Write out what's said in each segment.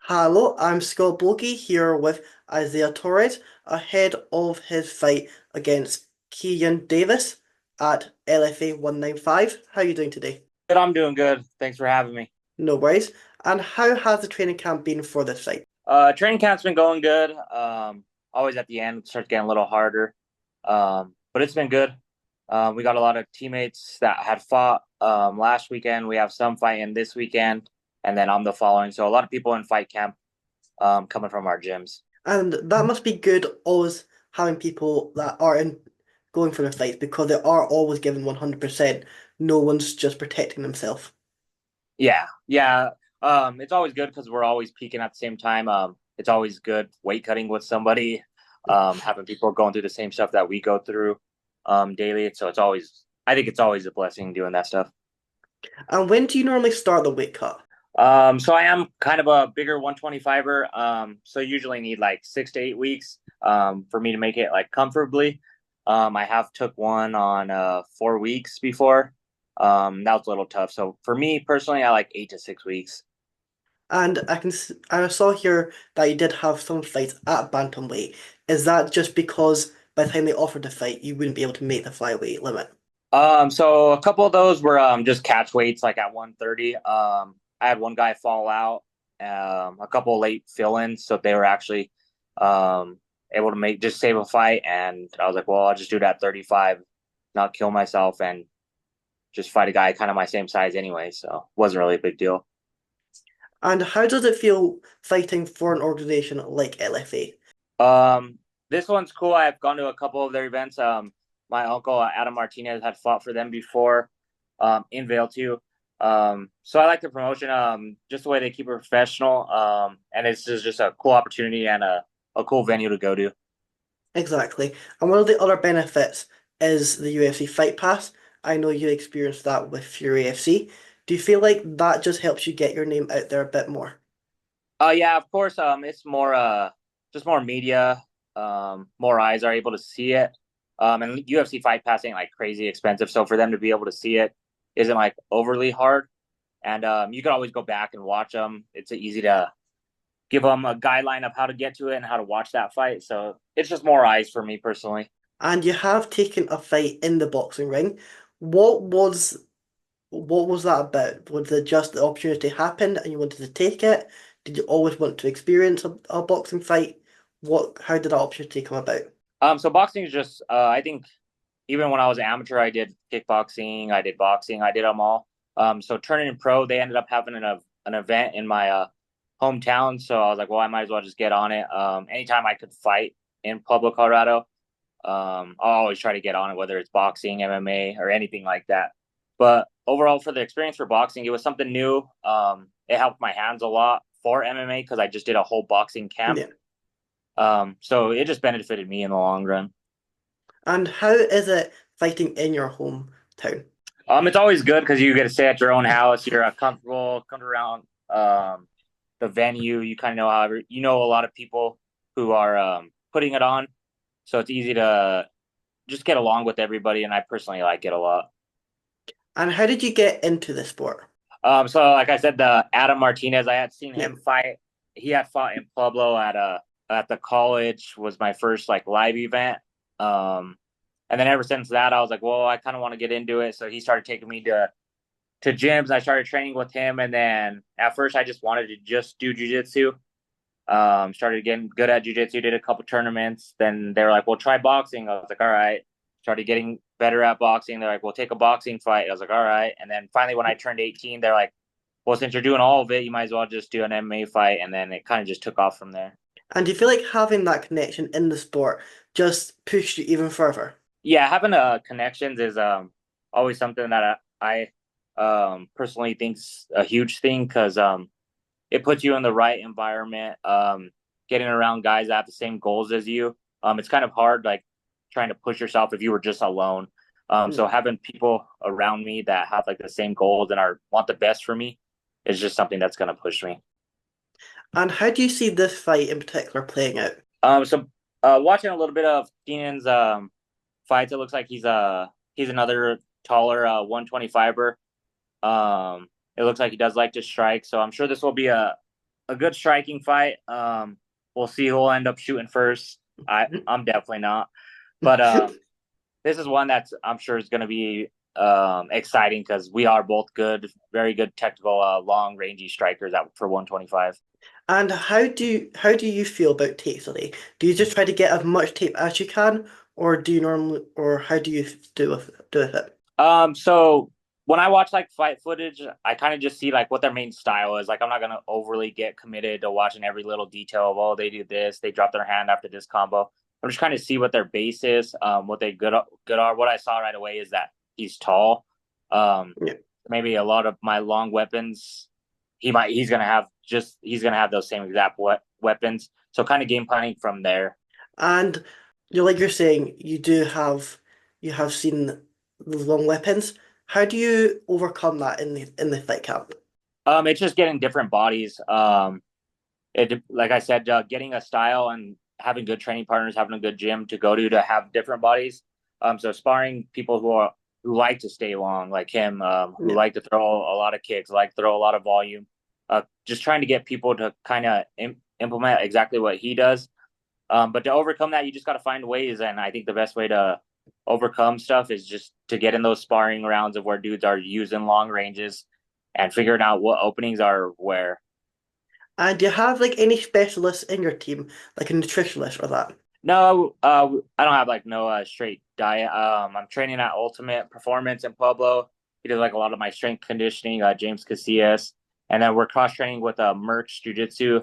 Hello, I'm Scott Blokey here with Isiah Torres ahead of his fight against Keynan Davis at LFA 195. How are you doing today? Good, I'm doing good. Thanks for having me. No worries. And how has the training camp been for this fight? Training camp's been going good. Always at the end it starts getting a little harder. But it's been good. We got a lot of teammates that had fought last weekend. We have some fighting this weekend, and then I'm the following. So a lot of people in fight camp coming from our gyms. And that must be good always having people that are in going for the fights because they are always giving 100%. No one's just protecting themselves. Yeah, yeah. It's always good because we're always peaking at the same time. It's always good weight cutting with somebody, having people going through the same stuff that we go through daily. So I think it's always a blessing doing that stuff. And when do you normally start the weight cut? So I am kind of a bigger 125er. So usually need like 6 to 8 weeks for me to make it like comfortably. I have took one on 4 weeks before. That was a little tough. So for me personally, I like 8 to 6 weeks. And I saw here that you did have some fights at bantamweight. Is that just because by the time they offered the fight, you wouldn't be able to make the flyweight limit? So a couple of those were just catch weights like at 130. I had one guy fall out, a couple of late fill-ins, so they were actually um able to make just save a fight, and I was like, well, I'll just do that 35, not kill myself, and just fight a guy kind of my same size anyway, so it wasn't really a big deal. And how does it feel fighting for an organization like LFA? Um, this one's cool. I've gone to a couple of their events. My uncle Adam Martinez had fought for them before, in Vail too. So I like the promotion. Just the way they keep it professional. And it's just a cool opportunity and a cool venue to go to. Exactly. And one of the other benefits is the UFC Fight Pass. I know you experienced that with Fury FC. Do you feel like that just helps you get your name out there a bit more? Yeah, of course. It's more just more media. More eyes are able to see it. And UFC Fight Pass ain't like crazy expensive, so for them to be able to see it isn't like overly hard. And you can always go back and watch them. It's easy to give them a guideline of how to get to it and how to watch that fight. So it's just more eyes for me personally. And you have taken a fight in the boxing ring. What was what was that about? Was it just the opportunity happened and you wanted to take it? Did you always want to experience a boxing fight? How did that opportunity come about? So boxing is just, I think even when I was an amateur, I did kickboxing, I did boxing, I did them all. So turning in pro, they ended up having an event in my hometown. So I was like, well, I might as well just get on it. Anytime I could fight in Pueblo, Colorado, I'll always try to get on it, whether it's boxing, MMA, or anything like that. But overall, for the experience for boxing, it was something new. It helped my hands a lot for MMA because I just did a whole boxing camp. Yeah. So it just benefited me in the long run. And how is it fighting in your hometown? It's always good because you get to stay at your own house. You're comfortable, come around the venue. You kind of know how you know a lot of people who are putting it on, so it's easy to just get along with everybody. And I personally like it a lot. And how did you get into the sport? So like I said, the Adam Martinez, I had seen Yeah. him fight. He had fought in Pueblo at the college was my first like live event. Um, and then ever since that, I was like, well, I kind of want to get into it. So he started taking me to gyms. I started training with him, and then at first I just wanted to just do jujitsu. Started getting good at jujitsu. Did a couple tournaments. Then they were like, "Well, try boxing." I was like, "All right." Started getting better at boxing. They're like, "Well, take a boxing fight." I was like, "All right." And then finally, when I turned 18, they're like, "Well, since you're doing all of it, you might as well just do an MMA fight." And then it kind of just took off from there. And do you feel like having that connection in the sport just pushed you even further? Yeah, having connections is always something that I personally think's a huge thing because it puts you in the right environment. Getting around guys that have the same goals as you. It's kind of hard, like trying to push yourself if you were just alone. So Yeah. having people around me that have like the same goals and are want the best for me is just something that's gonna push me. And how do you see this fight in particular playing out? So watching a little bit of Keenan's fights, it looks like he's another taller 125er. It looks like he does like to strike, so I'm sure this will be a good striking fight. We'll see who'll end up shooting first. I'm definitely not, but this is one that's I'm sure is going to be exciting because we are both good, very good technical, long rangey strikers for 125. And how do you feel about tape today? Do you just try to get as much tape as you can, or do you normally, or how do you do with it? So when I watch like fight footage, I kind of just see like what their main style is. Like I'm not gonna overly get committed to watching every little detail of oh they do this, they drop their hand after this combo. I'm just trying to see what their base is, what they good are. What I saw right away is that he's tall. Um, Yeah. maybe a lot of my long weapons, he's gonna have those same exact weapons. So kind of game planning from there. And you're saying you have seen the long weapons. How do you overcome that in the fight camp? It's just getting different bodies. It like I said, getting a style and having good training partners, having a good gym to go to have different bodies. So sparring people who like to stay long, like him, who Yeah. like to throw a lot of kicks, like throw a lot of volume. Just trying to get people to kind of implement exactly what he does. But to overcome that, you just got to find ways, and I think the best way to overcome stuff is just to get in those sparring rounds of where dudes are using long ranges and figuring out what openings are where. And do you have like any specialists in your team, like a nutritionist or that? No, I don't have like no straight diet. I'm training at Ultimate Performance in Pueblo. He does like a lot of my strength conditioning, James Casillas, and then we're cross training with Merch Jiu Jitsu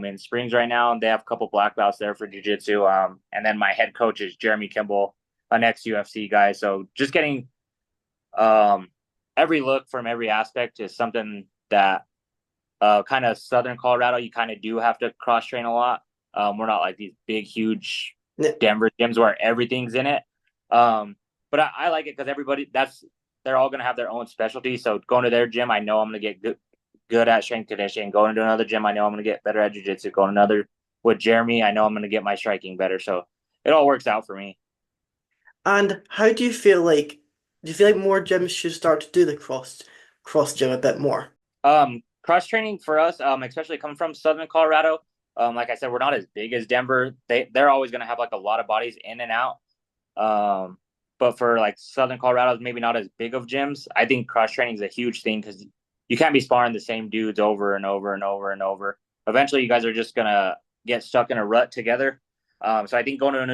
in Springs right now, and they have a couple black belts there for Jiu Jitsu. And then my head coach is Jeremy Kimball, an ex UFC guy. So just getting um every look from every aspect is something that kind of Southern Colorado, you kind of do have to cross train a lot. We're not like these big, huge Yeah. Denver gyms where everything's in it. Um, but I like it because they're all going to have their own specialty. So going to their gym, I know I'm going to get good at strength conditioning. Going to another gym, I know I'm going to get better at jiu-jitsu. Going to another with Jeremy, I know I'm going to get my striking better. So it all works out for me. And how do you feel like more gyms should start to do the cross gym a bit more? Cross training for us, especially coming from Southern Colorado. Like I said, we're not as big as Denver. They're always going to have like a lot of bodies in and out. Um, but for like Southern Colorado, maybe not as big of gyms. I think cross training is a huge thing because you can't be sparring the same dudes over and over and over and over. Eventually, you guys are just gonna get stuck in a rut together. So I think going to a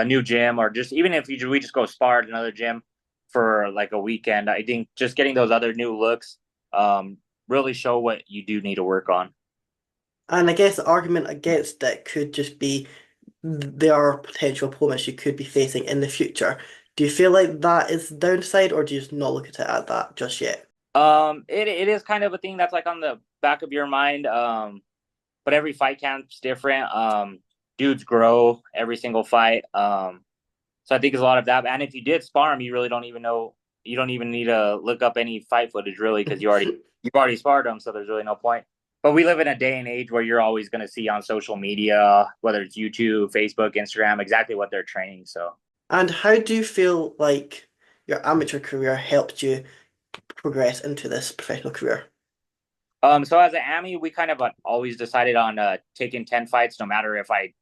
new gym, or just even if we just go spar at another gym for like a weekend, I think just getting those other new looks really show what you do need to work on. And I guess the argument against it could just be there are potential opponents you could be facing in the future. Do you feel like that is the downside, or do you just not look at it at that just yet? It is kind of a thing that's like on the back of your mind. But every fight camp's different. Dudes grow every single fight. So I think it's a lot of that. And if you did spar him, you really don't even know. You don't even need to look up any fight footage really because you've already sparred them. So there's really no point. But we live in a day and age where you're always going to see on social media, whether it's YouTube, Facebook, Instagram, exactly what they're training. So And how do you feel like your amateur career helped you progress into this professional career? so as an AMI, we kind of always decided on taking 10 fights, no matter if I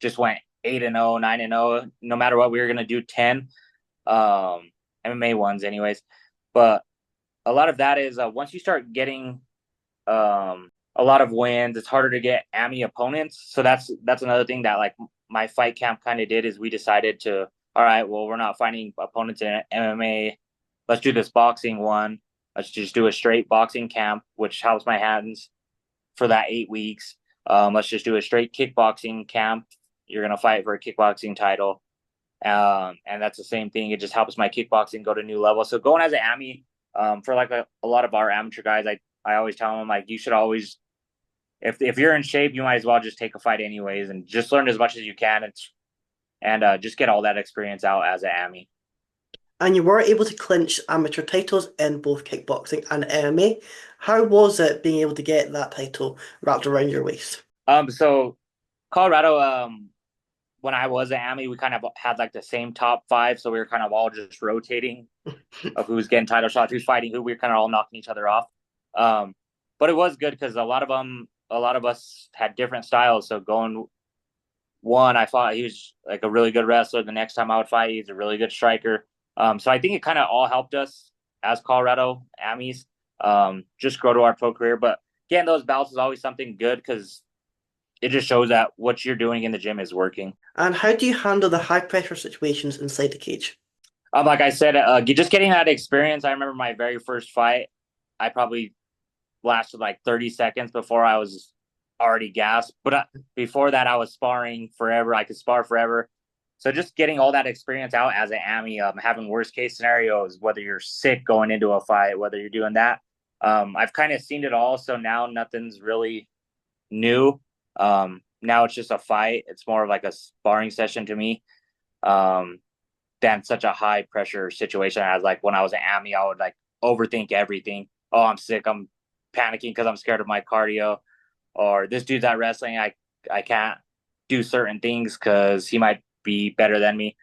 just went 8-0, 9-0, no matter what, we were gonna do 10 MMA ones, anyways. But a lot of that is once you start getting a lot of wins, it's harder to get AMI opponents. So that's another thing that like my fight camp kind of did is we decided to all right, well we're not finding opponents in MMA. Let's do this boxing one. Let's just do a straight boxing camp, which helps my hands for that 8 weeks. Let's just do a straight kickboxing camp. You're gonna fight for a kickboxing title, and that's the same thing. It just helps my kickboxing go to new levels. So going as an AMI, for like a lot of our amateur guys, I always tell them like you should always if you're in shape, you might as well just take a fight anyways, and just learn as much as you can. And just get all that experience out as an AMI. And you were able to clinch amateur titles in both kickboxing and MMA. How was it being able to get that title wrapped around your waist? So Colorado, when I was at AMI, we kind of had like the same top five, so we were kind of all just rotating of who's getting title shots, who's fighting who. We were kind of all knocking each other off. Um, but it was good because a lot of us had different styles. So going one, I thought he was like a really good wrestler. The next time I would fight, he's a really good striker. So I think it kind of all helped us as Colorado Amis just grow to our pro career. But getting those belts is always something good because it just shows that what you're doing in the gym is working. And how do you handle the high pressure situations inside the cage? Like I said, just getting that experience. I remember my very first fight. I probably lasted like 30 seconds before I was already gassed. But before that, I was sparring forever. I could spar forever. So just getting all that experience out as an AMI, having worst case scenarios, whether you're sick going into a fight, whether you're doing that. I've kind of seen it all. So now nothing's really new. Now it's just a fight. It's more of like a sparring session to me. Um, than such a high pressure situation as like when I was an AMI, I would like overthink everything. Oh, I'm sick. I'm panicking because I'm scared of my cardio. Or this dude's at wrestling. I can't do certain things because he might be better than me.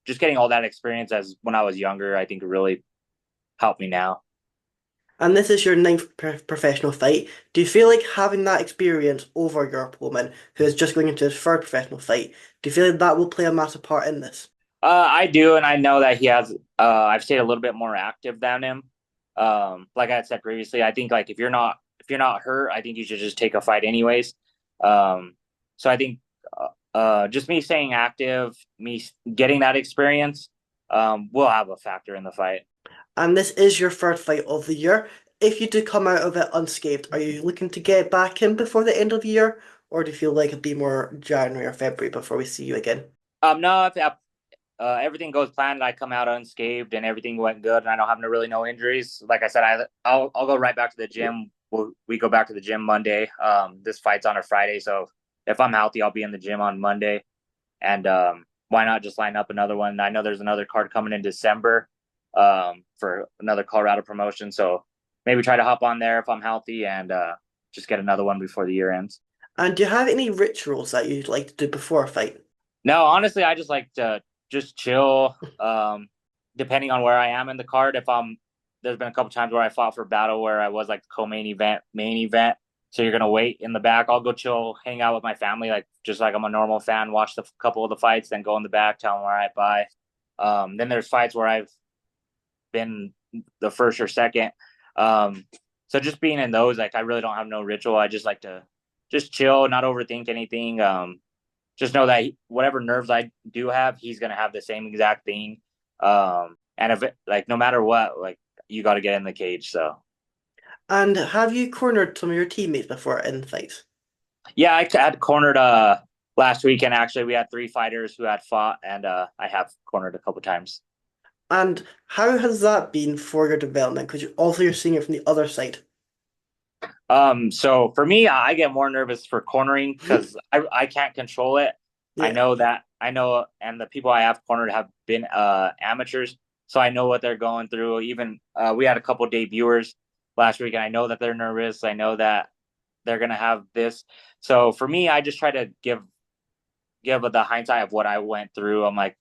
Just getting all that experience as when I was younger, I think really helped me now. And this is your ninth professional fight. Do you feel like having that experience over your opponent, who is just going into his third professional fight, do you feel like that will play a massive part in this? I do, and I know that he has. I've stayed a little bit more active than him. Like I had said previously, I think like if you're not hurt, I think you should just take a fight anyways. Um, so I think just me staying active, me getting that experience, will have a factor in the fight. And this is your third fight of the year. If you do come out of it unscathed, are you looking to get back in before the end of the year, or do you feel like it'll be more January or February before we see you again? No, if everything goes planned, I come out unscathed and everything went good, and I don't have no really no injuries. Like I said, I'll go right back to the gym. We go back to the gym Monday. This fight's on a Friday, so if I'm healthy, I'll be in the gym on Monday. And why not just line up another one? I know there's another card coming in December for another Colorado promotion, so maybe try to hop on there if I'm healthy and just get another one before the year ends. And do you have any rituals that you'd like to do before a fight? No, honestly, I just like to just chill. Depending on where I am in the card, if I'm there's been a couple times where I fought for battle where I was like co-main event, main event. So you're gonna wait in the back. I'll go chill, hang out with my family, like just like I'm a normal fan. Watch the couple of the fights, then go in the back, tell them all right, bye. Then there's fights where I've been the first or second. Um, so just being in those, like I really don't have no ritual. I just like to just chill, not overthink anything. Just know that whatever nerves I do have, he's gonna have the same exact thing. And if it, like no matter what, like you got to get in the cage. So And have you cornered some of your teammates before in fights? yeah, I had cornered last weekend. Actually, we had three fighters who had fought, and I have cornered a couple times. And how has that been for your development? Because you're seeing it from the other side. So for me, I get more nervous for cornering because I can't control it. I Yeah. know that I know, and the people I have cornered have been amateurs, so I know what they're going through. Even we had a couple debuters last week, and I know that they're nervous. I know that they're gonna have this. So for me, I just try to give the hindsight of what I went through. I'm like,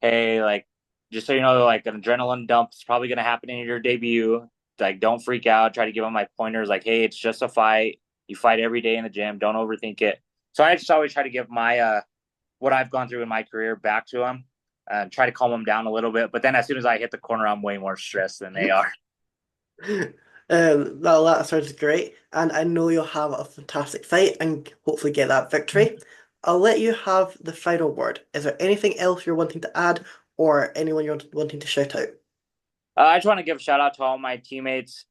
hey, like just so you know, like an adrenaline dump is probably gonna happen in your debut. Like, don't freak out. Try to give them my pointers, like, hey, it's just a fight. You fight every day in the gym. Don't overthink it. So I just always try to give my what I've gone through in my career back to them and try to calm them down a little bit. But then as soon as I hit the corner, I'm way more stressed than they are. That sounds great, and I know you'll have a fantastic fight and hopefully get that victory. I'll let you have the final word. Is there anything else you're wanting to add, or anyone you're wanting to shout out? I just want to give a shout out to all my teammates,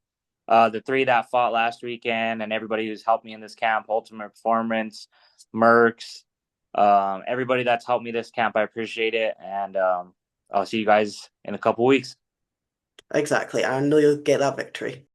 the three that fought last weekend, and everybody who's helped me in this camp, Ultimate Performance, Mercs, everybody that's helped me this camp. I appreciate it. And I'll see you guys in a couple weeks. Exactly, I know you'll get that victory.